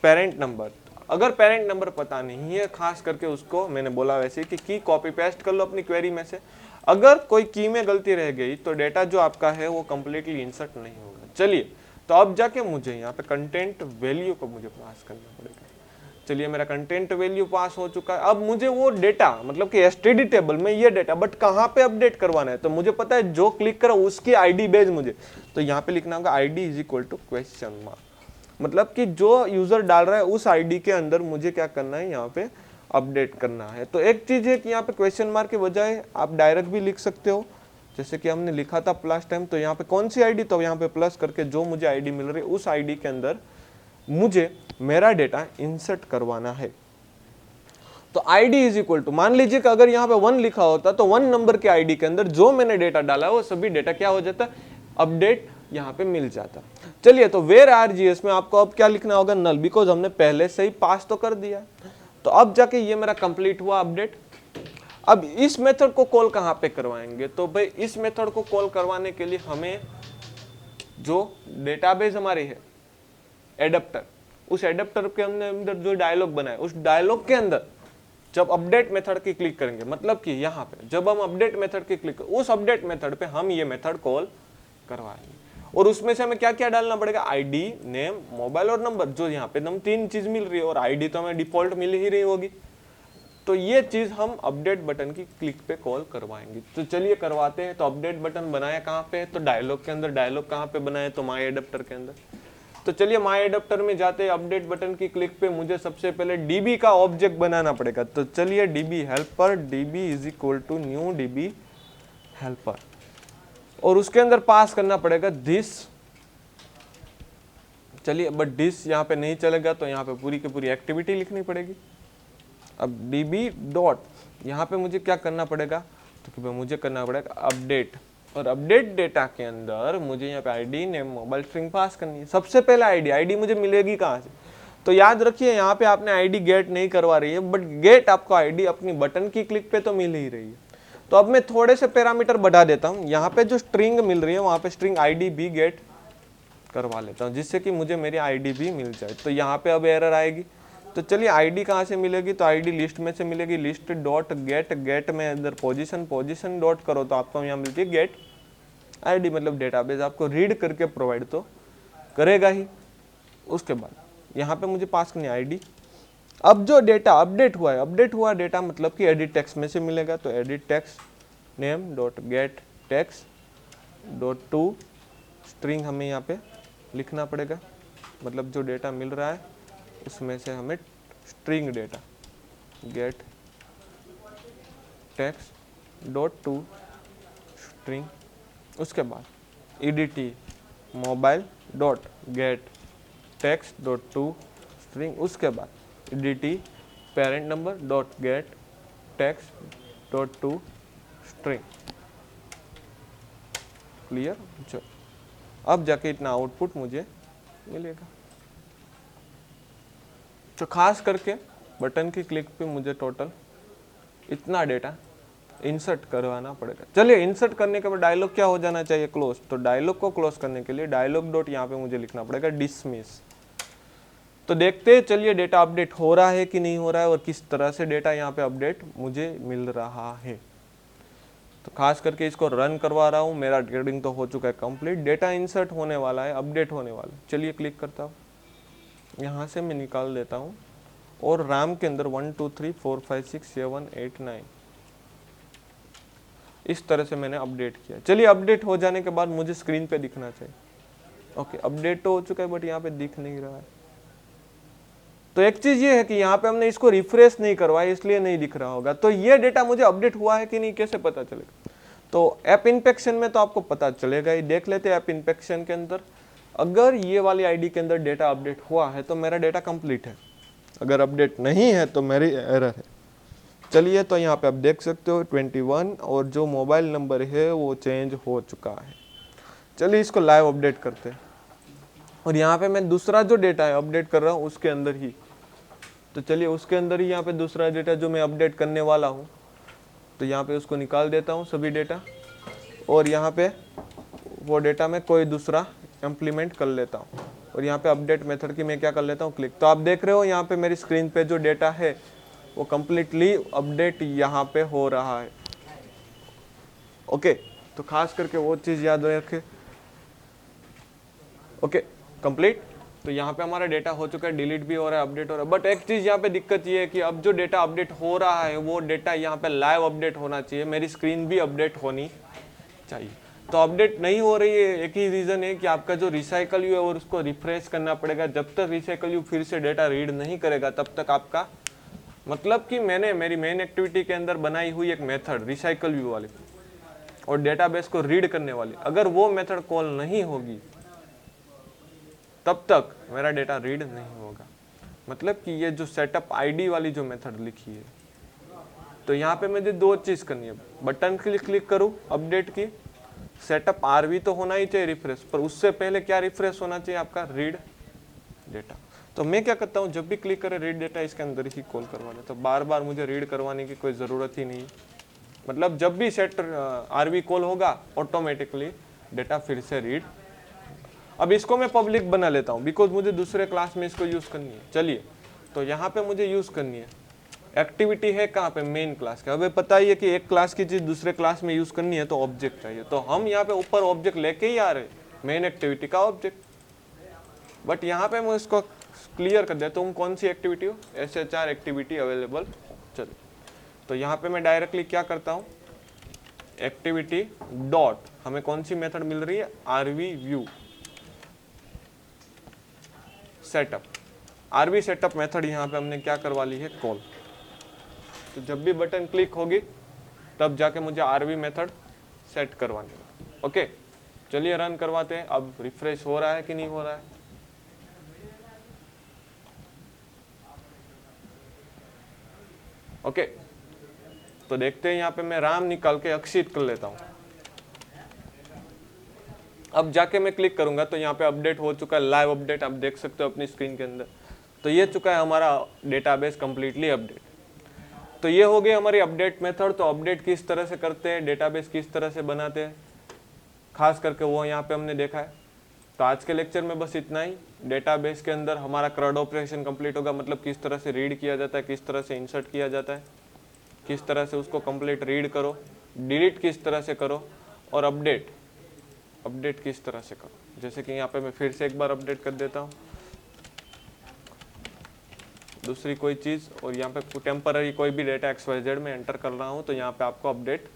पेरेंट नंबर। अगर पेरेंट नंबर पता नहीं है खास करके उसको, मैंने बोला वैसे कि की कॉपी पेस्ट कर लो अपनी क्वेरी में से। अगर कोई की में गलती रह गई तो डेटा जो आपका है वो कंप्लीटली इंसर्ट नहीं होगा। चलिए, तो अब जाके मुझे यहाँ पे कंटेंट वैल्यू को मुझे पास करना पड़ेगा। चलिए मेरा कंटेंट वैल्यू पास हो चुका है। अब मुझे वो डेटा, मतलब कि एसटीडी टेबल में ये डेटा, बट कहाँ पे अपडेट करवाना है, तो मुझे पता है जो क्लिक करो उसकी आईडी बेज मुझे, तो यहाँ पे लिखना होगा ID is equal to question mark, मतलब कि जो यूजर डाल रहा है उस आईडी के अंदर मुझे क्या करना है, यहाँ पे अपडेट करना है। तो एक चीज है कि यहाँ पे क्वेश्चन मार्क के बजाय आप डायरेक्ट भी लिख सकते हो, जैसे कि हमने लिखा था लास्ट टाइम। तो यहाँ पे कौन सी आईडी, तो यहाँ पे प्लस करके जो मुझे आईडी मिल रही है उस आईडी के अंदर मुझे मेरा डेटा इंसर्ट करवाना है। तो आईडी इज इक्वल टू, मान लीजिए कि अगर यहाँ पे 1 लिखा होता तो 1 नंबर के आईडी के अंदर जो मैंने डेटा डाला है वो सभी डेटा क्या हो जाता, अपडेट यहाँ पे मिल जाता। चलिए, तो वेयर आरजीएस में आपको अब क्या लिखना होगा, नल, बिकॉज हमने पहले से ही पास तो कर दिया। तो अब जाके ये मेरा कंप्लीट हुआ अपडेट। अब इस मेथड को कॉल कहाँ पे करवाएंगे, तो भाई इस मेथड को कॉल करवाने के लिए हमें जो डेटाबेस हमारी है एडेप्टर, उस एडेप्टर के अंदर जो डायलॉग बनाए उस डायलॉग के अंदर जब अपडेट मेथड की क्लिक करेंगे, मतलब कि यहाँ पे जब हम अपडेट मेथड की क्लिक, उस अपडेट मेथड पे हम ये मेथड कॉल करवाएंगे। और उसमें से हमें क्या क्या डालना पड़ेगा, आईडी, नेम, मोबाइल और नंबर, जो यहाँ पे हम 3 चीज मिल रही है, और आईडी तो हमें डिफॉल्ट मिल ही रही होगी। तो ये चीज हम अपडेट बटन की क्लिक पे कॉल करवाएंगे। तो चलिए करवाते हैं। तो अपडेट बटन बनाया कहाँ पे है, तो डायलॉग के अंदर। डायलॉग कहाँ पे बनाए, तो माई एडेप्टर के अंदर। तो चलिए माई एडेप्टर में जाते हैं, अपडेट बटन की क्लिक पे मुझे सबसे पहले डीबी का ऑब्जेक्ट बनाना पड़ेगा। तो चलिए DB helper, DB is equal to new DB helper, और उसके अंदर पास करना पड़ेगा दिस। चलिए, बट दिस यहाँ पे नहीं चलेगा, तो यहाँ पे पूरी की पूरी एक्टिविटी लिखनी पड़ेगी। अब डीबी डॉट यहाँ पे मुझे क्या करना पड़ेगा, तो मुझे करना पड़ेगा अपडेट और अपडेट डेटा के अंदर मुझे यहाँ पे ID name mobile string pass करनी है। सबसे पहले आईडी मुझे मिलेगी कहाँ से? तो याद रखिए यहाँ पे आपने आईडी गेट नहीं करवा रही है, बट गेट आपको आईडी अपनी बटन की क्लिक पे तो मिल ही रही है। तो अब मैं थोड़े से पैरामीटर बढ़ा देता हूँ, यहाँ पे जो स्ट्रिंग मिल रही है वहाँ पे स्ट्रिंग आईडी भी गेट करवा लेता हूँ, जिससे कि मुझे मेरी आईडी भी मिल जाए। तो यहाँ पे अब एरर आएगी, तो चलिए आईडी कहाँ से मिलेगी? तो आईडी लिस्ट में से मिलेगी, लिस्ट डॉट गेट, गेट में अंदर पोजीशन, पोजीशन डॉट करो तो आपको यहाँ मिलती है गेट आईडी, मतलब डेटाबेस आपको रीड करके प्रोवाइड तो करेगा ही। उसके बाद यहाँ पे मुझे पास करनी आईडी। अब जो डेटा अपडेट हुआ है, अपडेट हुआ डेटा मतलब कि एडिट टेक्स्ट में से मिलेगा, तो edit text name dot gate text dot to string हमें यहाँ पे लिखना पड़ेगा, मतलब जो डेटा मिल रहा है उसमें से हमें string data gate text dot to string. उसके बाद edt mobile dot gate text dot to string. उसके बाद edt parent number dot gate text dot to string. Clear? चलो अब जाके इतना आउटपुट मुझे मिलेगा। तो खास करके बटन की क्लिक पे मुझे टोटल इतना डेटा इंसर्ट करवाना पड़ेगा। चलिए इंसर्ट करने के बाद डायलॉग क्या हो जाना चाहिए? क्लोज। तो डायलॉग को क्लोज करने के लिए डायलॉग डॉट यहाँ पे मुझे लिखना पड़ेगा डिसमिस। तो देखते हैं चलिए डेटा अपडेट हो रहा है कि नहीं हो रहा है और किस तरह से डेटा यहाँ पे अपडेट मुझे मिल रहा है। तो खास करके इसको रन करवा रहा हूँ, मेरा ट्रेडिंग तो हो चुका है कंप्लीट, डेटा इंसर्ट होने वाला है, अपडेट होने वाला है। चलिए क्लिक करता हूँ, यहाँ से मैं निकाल देता हूँ और रैम के अंदर 1 2 3 4 5 6 7 8 9 इस तरह से मैंने अपडेट किया। चलिए अपडेट हो जाने के बाद मुझे स्क्रीन पे दिखना चाहिए। ओके अपडेट तो हो चुका है बट यहाँ पे दिख नहीं रहा है। तो एक चीज ये है कि यहाँ पे हमने इसको रिफ्रेश नहीं करवाया इसलिए नहीं दिख रहा होगा। तो ये डेटा मुझे अपडेट हुआ है कि नहीं कैसे पता चलेगा? तो ऐप इंस्पेक्शन में तो आपको पता चलेगा ही। देख लेते हैं ऐप इंस्पेक्शन के अंदर, अगर ये वाली आईडी के अंदर डेटा अपडेट हुआ है तो मेरा डेटा कंप्लीट है, अगर अपडेट नहीं है तो मेरी एरर है। चलिए तो यहाँ पे आप देख सकते हो 21 और जो मोबाइल नंबर है वो चेंज हो चुका है। चलिए इसको लाइव अपडेट करते हैं और यहाँ पे मैं दूसरा जो डेटा है अपडेट कर रहा हूँ उसके अंदर ही। तो चलिए उसके अंदर ही यहाँ पे दूसरा डेटा जो मैं अपडेट करने वाला हूँ, तो यहाँ पे उसको निकाल देता हूँ सभी डेटा और यहाँ पे वो डेटा में कोई दूसरा इम्प्लीमेंट कर लेता हूँ और यहाँ पे अपडेट मेथड की मैं क्या कर लेता हूँ क्लिक। तो आप देख रहे हो यहाँ पे मेरी स्क्रीन पे जो डेटा है वो कम्प्लीटली अपडेट यहाँ पे हो रहा है। ओके तो खास करके वो चीज़ याद रखें। Okay complete. तो यहाँ पे हमारा डेटा हो चुका है, डिलीट भी हो रहा है, अपडेट हो रहा है। बट एक चीज़ यहाँ पे दिक्कत ये है कि अब जो डेटा अपडेट हो रहा है वो डेटा यहाँ पे लाइव अपडेट होना चाहिए, मेरी स्क्रीन भी अपडेट होनी चाहिए। तो अपडेट नहीं हो रही है, एक ही रीज़न है कि आपका जो रिसाइकल यू है और उसको रिफ्रेश करना पड़ेगा। जब तक रिसाइकल यू फिर से डेटा रीड नहीं करेगा तब तक आपका, मतलब कि मैंने मेरी मेन एक्टिविटी के अंदर बनाई हुई एक मेथड रिसाइकल व्यू वाली और डेटाबेस को रीड करने वाली, अगर वो मेथड कॉल नहीं होगी तब तक मेरा डेटा रीड नहीं होगा। मतलब कि ये जो सेटअप आईडी वाली जो मेथड लिखी है, तो यहाँ पे मुझे दो चीज़ करनी है, बटन क्लिक करूँ अपडेट की, सेटअप आरवी तो होना ही चाहिए रिफ्रेश, पर उससे पहले क्या रिफ्रेश होना चाहिए आपका रीड डेटा। तो मैं क्या करता हूँ, जब भी क्लिक करें रीड डेटा इसके अंदर ही कॉल करवा लें, तो बार बार मुझे रीड करवाने की कोई ज़रूरत ही नहीं। मतलब जब भी सेट आरवी कॉल होगा ऑटोमेटिकली डेटा फिर से रीड। अब इसको मैं पब्लिक बना लेता हूँ बिकॉज मुझे दूसरे क्लास में इसको यूज़ करनी है। चलिए तो यहाँ पे मुझे यूज़ करनी है, एक्टिविटी है कहाँ पे, मेन क्लास के। अब पता ही है कि एक क्लास की चीज़ दूसरे क्लास में यूज़ करनी है तो ऑब्जेक्ट चाहिए, तो हम यहाँ पे ऊपर ऑब्जेक्ट लेके ही आ रहे हैं, मेन एक्टिविटी का ऑब्जेक्ट। बट यहाँ पे मैं इसको क्लियर कर देता हूँ कौन सी एक्टिविटी हो, SHR एक्टिविटी अवेलेबल। चलिए तो यहाँ पे मैं डायरेक्टली क्या करता हूँ, एक्टिविटी डॉट, हमें कौन सी मेथड मिल रही है, RV view setup. RV setup method यहाँ पे हमने क्या करवा ली है, कॉल। तो जब भी बटन क्लिक होगी तब जाके मुझे आरवी मेथड सेट करवानी है। ओके चलिए रन करवाते हैं। अब रिफ्रेश हो रहा है कि नहीं हो रहा है, ओके तो देखते हैं। यहाँ पे मैं राम निकाल के अक्षित कर लेता हूँ। अब जाके मैं क्लिक करूंगा तो यहाँ पे अपडेट हो चुका है, लाइव अपडेट आप देख सकते हो अपनी स्क्रीन के अंदर। तो ये चुका है हमारा डेटाबेस कंप्लीटली अपडेट। तो ये हो गई हमारी अपडेट मेथड। तो अपडेट किस तरह से करते हैं, डेटाबेस किस तरह से बनाते हैं, खास करके वो यहाँ पे हमने देखा है। तो आज के लेक्चर में बस इतना ही। डेटाबेस के अंदर हमारा CRUD ऑपरेशन कंप्लीट होगा, मतलब किस तरह से रीड किया जाता है, किस तरह से इंसर्ट किया जाता है, किस तरह से उसको कंप्लीट रीड करो, डिलीट किस तरह से करो, और अपडेट किस तरह से करो। जैसे कि यहाँ पे मैं फिर से एक बार अपडेट कर देता हूँ दूसरी कोई चीज़, और यहाँ पे टेम्पररी कोई भी डेटा XYZ में एंटर कर रहा हूँ तो यहाँ पे आपको अपडेट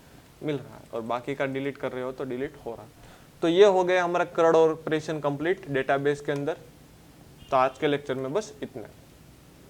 मिल रहा है, और बाकी का डिलीट कर रहे हो तो डिलीट हो रहा है। तो ये हो गया हमारा CRUD ऑपरेशन कंप्लीट डेटाबेस के अंदर। तो आज के लेक्चर में बस इतना।